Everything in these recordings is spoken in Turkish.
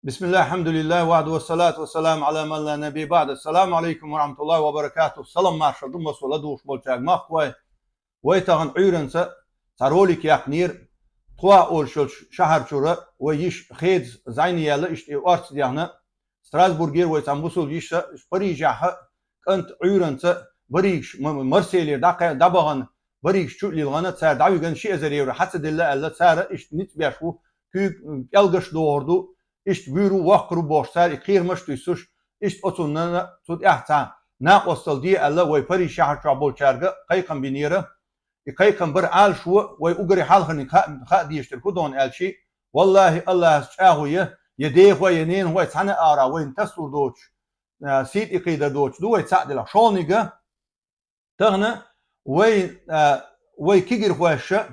Bismillah, alhamdulillah, wa'du ve salatu ve salam ala man la nebi ba'd. Assalamu alaikum wa rahmatullahi wa barakatuh. Salam marshal dumma sola duş bolçak maqway. Way tağın uyransa sarolik yaqnir trois olşol şahar çura ve yiş xed zayniyali işte ort diyana Strasburger ve sambusul yiş Parijah kant uyransa bariş Marseille da bağın bariş şu lilgana sar davigan şey ezeriyor hasedilla alla sar işte nit beşu küyük elgış doğurdu. İşte vürü vakru boşlar, ikirmiş düsüş, işte otundan tut ihsan. Ne ostal diye Allah ve pari şahar çabol çargı, kaykan binire, kaykan bir al şu ve ugri halkını ha diyiştir, kudon elçi. Vallahi Allah çahuya, yedeyh ve yenin ve sana ara ve intasur doç, sit ikide doç, du ve sa'dila şoniga, tağına ve kigir huaşa,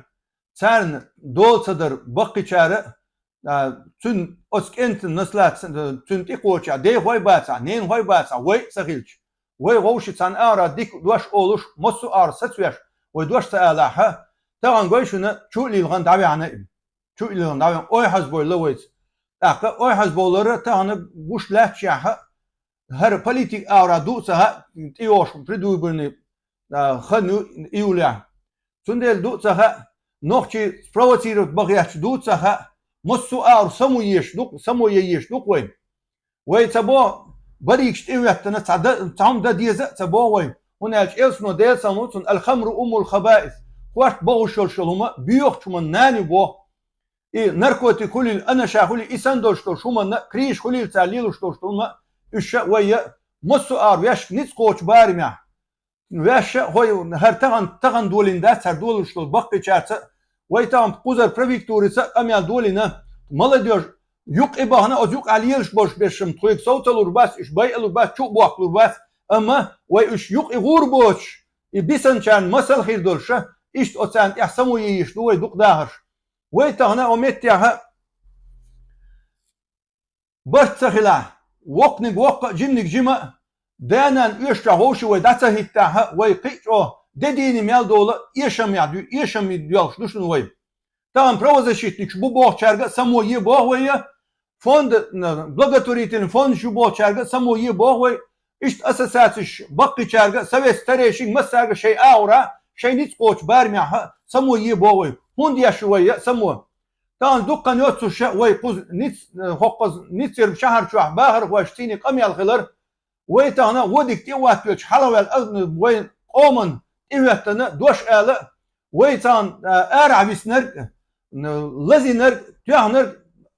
sen dolsadır bakı çare, tün oskentin naslat tün tikoça de hoy basa nen hoy basa ve sahilç ve vavşitan ara dik duş oluş mosu ar satveş ve duş salaha tavan goy şunu şu ilgan davana şu ilgan davan oy hazboyla ve aka oy hazbolları tavanı buşlat şaha her politik ara du saha tiyoş pridubini khanu iula tündel du saha nohçi provocir bagyaç du saha Mosu ar samoye yeşduk ve tabo barikşt evetna tam da diye tabo ve hunalç elsno de samutun el khamru umul khaba'is quart boğuşol şoluma büyük çuman nani bo narkotik kulil ana şahuli isan doşto şumanna kriş kulil talil ştoştuma üşe ve mosu ar yaş nit koç barima veş hoy her tagan dolinde ser doluştol bak çarsa ve tam kuzar prefekturisa amel dolina mal ediyor yuk ibahına azuk aliyelş boş beşim tuyuk sautalur bas iş bayalur bas çok buaklur bas ama ve iş yuk igur boş bisan çan masal khir dolşa iş o sen ihsamu yiş ve duk dahır ve tahna omet ya baş sakhila waqnig waq jimnik jima danan işta hoşu ve data hitta ve qiço dediğini mel dolu yaşam diyor düşün ve tam правозащитник bu boğçarga samoyi boğvaya fond благотворительный fond şu boğçarga samoyi boğvay işte asasatış bakı çarga saves tareşin masarga şey aura şey nit koç barmiha samoyi boğvay hund yaşuvaya samo tam dukkan yotuşa ve kuz nit hoqqaz nit yer şahar şu bahar vaştini qamyal khılar ve tana vodik diye vatyoç halavel ve qoman evetana doş ala ve tan arabisner laziner tüahner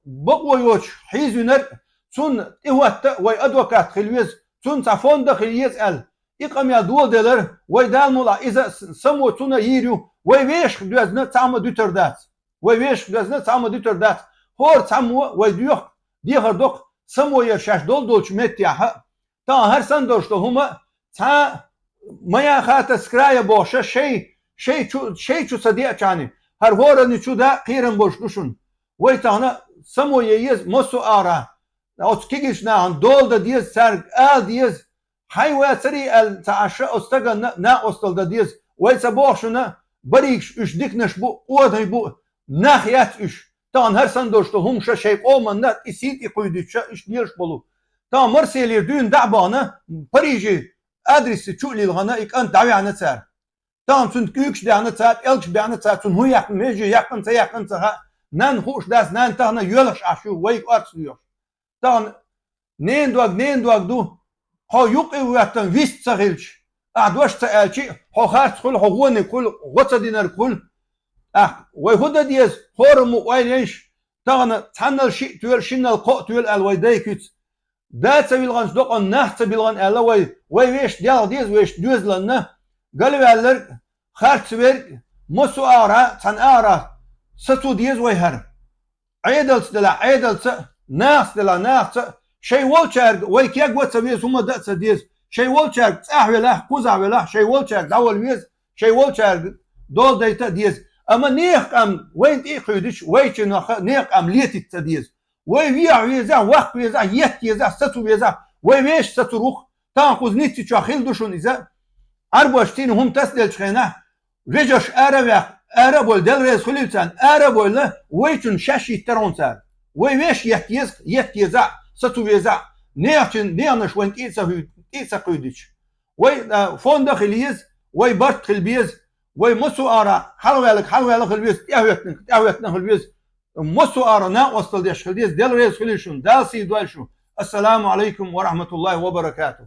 bakvoyoç hizüner sun ihvatta ve advokat khiliyez sun safonda khiliyez el iqamya duodeler ve dalmula iza samotuna yiru ve veş düzne tamı düterdat ve veş düzne tamı düterdat hor tamı ve diyor diğer dok samoya şaş doldoç metya ta her san doşto huma ta maya khata skraya boşa şey çu sadiya çani her horanı çu da qiran boş düşün ve tana samoya yez mosu ara ot kigişna dolda diye ser al diye hayva seri el taşa ostaga na ostalda diye ve saboşuna barik üç dikneş bu oday bu nahiyat üç tan her san doşto humşa şey olmanda isit ikoyduça iş diyor bolu tam Marseille düğün dabana Parij'i adresi çu lilgana ikan davana ser tam sunt küçük dağını tat elç dağını tat sun huyak meci yakın ha nan hoş das nan tahna yolaş aşu wake artsıyor tam nen duag du ha yok evatan vist sahilç adwaş ta elçi ha hart kul hawani kul wata dinar kul ve huda diyez horumu wayleş tam tanal şey tüel şinal ko tüel alwaydayküt da sevilgan doqan nah sevilgan ala ve weş dial diyez weş düzlanna galveller hart ver mosu ara san ara satu diyez ve her عيدل ناس دلا ناس شيء والشر ويكيك وتسويه ثم دأس ديز شيء والشر أحوي له كوزا وله شيء والشر دول ويز شيء والشر دول ديتا ديز أما نيق أم وين إيقيدش ويش نيق أم ليتك تديز ويبيع ويزا وقت ويزا يت يزا ستو ويزا ويش ستروخ تأخذ نيتي شاخيل دوشون إذا أربعتين هم تسدل شخينه رجش أربع Arabol del rez khulilsan Arabolla weychun shashi taronsa وي ويش يتيزا ستويزا نيرتن نيرنش وين تيسا قيدش وي فون داخليز وي برت خلبيز وي مسو ارا حلوالك خلبيز تاهوتن خلبيز مسو ارا نا وصل ديش خلبيز دل ريز خليشون دال سي دوالشون. السلام عليكم ورحمة الله وبركاته.